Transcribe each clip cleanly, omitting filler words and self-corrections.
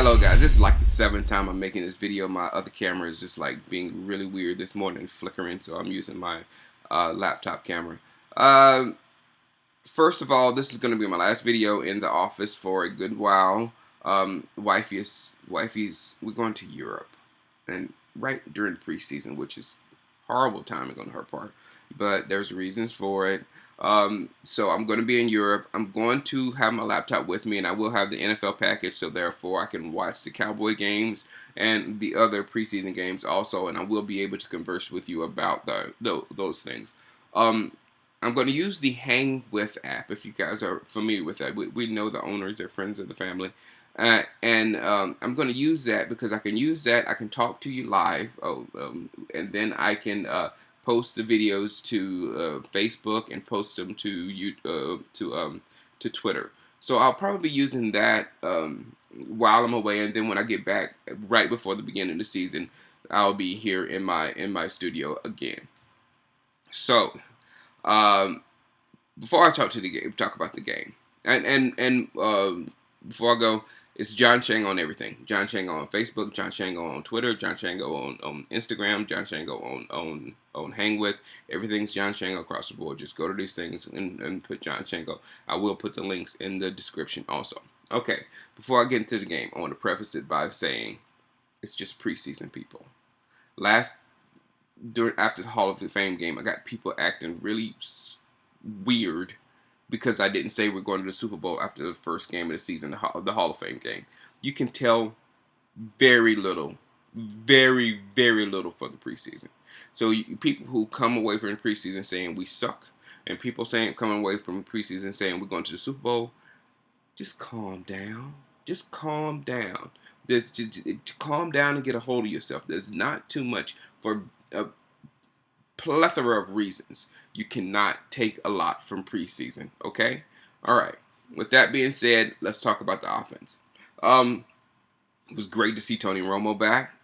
Hello guys, this is like the seventh time I'm making this video. My other camera is just like being really weird this morning, flickering, so I'm using my laptop camera. Um, First of all, this is going to be my last video in the office for a good while. Wifey's, we're going to Europe, and right during the preseason, which is horrible timing on her part, but there's reasons for it. So I'm going to be in Europe. I'm going to have my laptop with me, and I will have the NFL package, so therefore I can watch the Cowboy games and the other preseason games also, and I will be able to converse with you about those things. Um, I'm going to use the Hang With app. If you guys are familiar with that, we know the owners, they're friends of the family. And I'm going to use that because I can use that. I can talk to you live, and then I can post the videos to Facebook and post them to Twitter. So I'll probably be using that while I'm away, and then when I get back, right before the beginning of the season, I'll be here in my studio again. So. Um, Before I talk about the game, and before I go, it's John Shango on everything. John Shango on Facebook, John Shango on Twitter, John Shango on Instagram, John Shango on Hang With. Everything's John Shango across the board. Just go to these things and put John Shango. I will put the links in the description also. Okay, before I get into the game, I want to preface it by saying it's just preseason, people. After the Hall of Fame game, I got people acting really weird because I didn't say we're going to the Super Bowl after the first game of the season, the Hall of Fame game. You can tell very little, very, very little for the preseason. So people who come away from the preseason saying we suck, and people coming away from preseason saying we're going to the Super Bowl, just calm down. Just calm down. Just calm down and get a hold of yourself. There's not too much for a plethora of reasons. You cannot take a lot from preseason. Okay? All right. With that being said, let's talk about the offense. It was great to see Tony Romo back.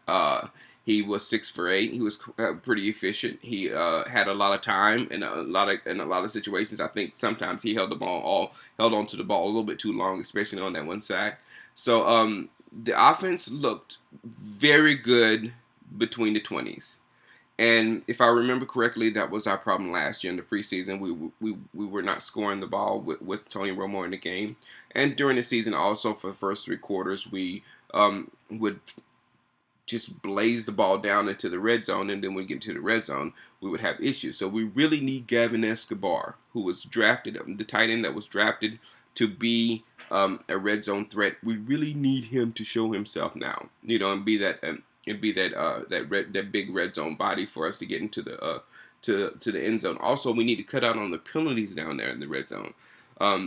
He was 6 for 8. He was pretty efficient. He had a lot of time in a lot of situations. I think sometimes he held on to the ball a little bit too long, especially on that one sack. So the offense looked very good between the 20s. And if I remember correctly, that was our problem last year in the preseason. We were not scoring the ball with Tony Romo in the game. And during the season also, for the first 3 quarters, we would just blaze the ball down into the red zone. And then when we get to the red zone, we would have issues. So we really need Gavin Escobar, who was drafted, the tight end that was drafted to be a red zone threat. We really need him to show himself now, and be that... that big red zone body for us to get into the to the end zone. Also, we need to cut out on the penalties down there in the red zone,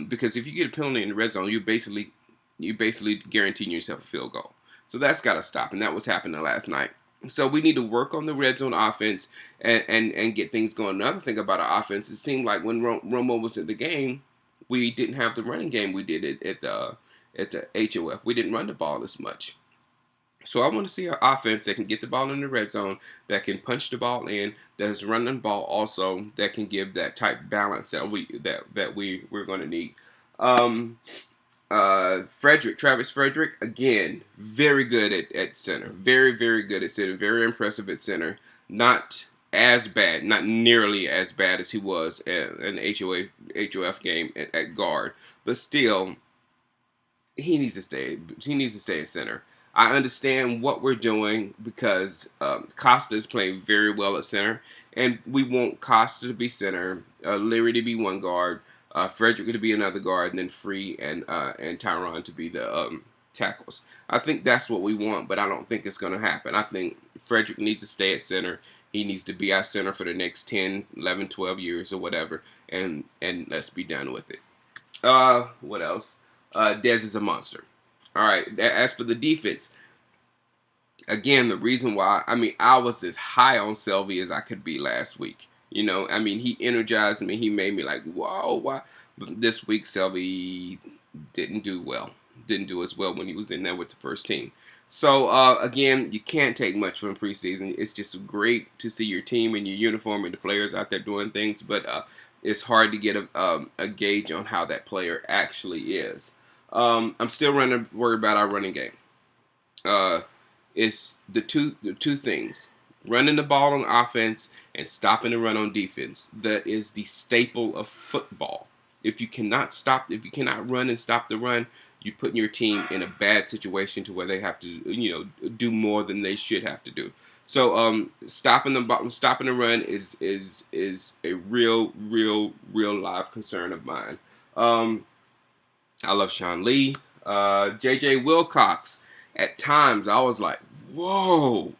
because if you get a penalty in the red zone, you basically guaranteeing yourself a field goal. So that's got to stop, and that was happening last night. So we need to work on the red zone offense and get things going. Another thing about our offense, it seemed like when Romo was in the game, we didn't have the running game we did at the HOF. We didn't run the ball as much. So I want to see an offense that can get the ball in the red zone, that can punch the ball in, that's running the ball also, that can give that type balance that we're going to need. Travis Frederick, again, very good at center, very, very good at center, very impressive at center. Not as bad, not nearly as bad as he was in the HOF game at guard, but still, he needs to stay. He needs to stay at center. I understand what we're doing because Costa is playing very well at center, and we want Costa to be center, Leary to be one guard, Frederick to be another guard, and then Free and Tyron to be the tackles. I think that's what we want, but I don't think it's going to happen. I think Frederick needs to stay at center. He needs to be our center for the next 10, 11, 12 years or whatever, and let's be done with it. What else? Dez is a monster. All right, as for the defense, again, the reason why, I was as high on Selvey as I could be last week. He energized me. He made me like, whoa, why? But this week, Selvey didn't do well. Didn't do as well when he was in there with the first team. So, again, you can't take much from preseason. It's just great to see your team and your uniform and the players out there doing things, but it's hard to get a gauge on how that player actually is. I'm still worried about our running game. Uh, it's the two things: running the ball on offense and stopping the run on defense. That is the staple of football. If you cannot run and stop the run, you're putting your team in a bad situation to where they have to, do more than they should have to do. So, stopping the run is a real live concern of mine. I love Sean Lee, J.J. Wilcox. At times, I was like, whoa.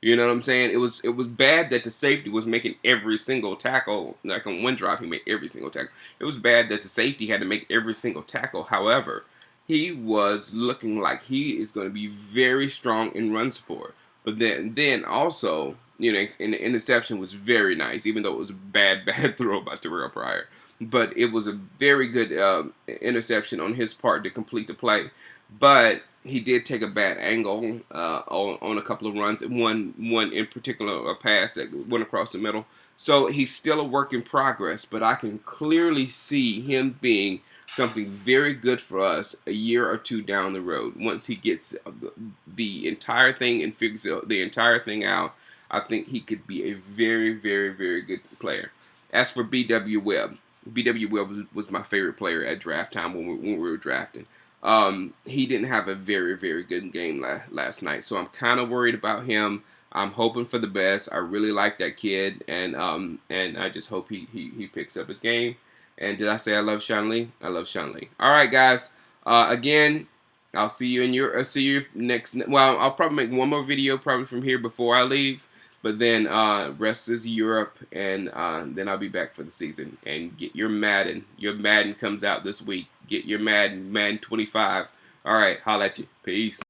You know what I'm saying? It was bad that the safety was making every single tackle. Like on one drive, he made every single tackle. It was bad that the safety had to make every single tackle. However, he was looking like he is going to be very strong in run support. But then also, and the interception was very nice, even though it was a bad throw by Terrell Pryor. But it was a very good interception on his part to complete the play. But he did take a bad angle on a couple of runs. One in particular, a pass that went across the middle. So he's still a work in progress, but I can clearly see him being something very good for us a year or two down the road. Once he gets the entire thing and figures the entire thing out, I think he could be a very, very, very good player. As for B.W. Webb, B.W. Webb was my favorite player at draft time when we were drafting. He didn't have a very, very good game last night, so I'm kind of worried about him. I'm hoping for the best. I really like that kid, and I just hope he picks up his game. And did I say I love Sean Lee? I love Sean Lee. All right, guys. Again, I'll see you see you next. Well, I'll probably make one more video probably from here before I leave. But then rest is Europe, and then I'll be back for the season. And get your Madden. Your Madden comes out this week. Get your Madden 25. All right, holla at you. Peace.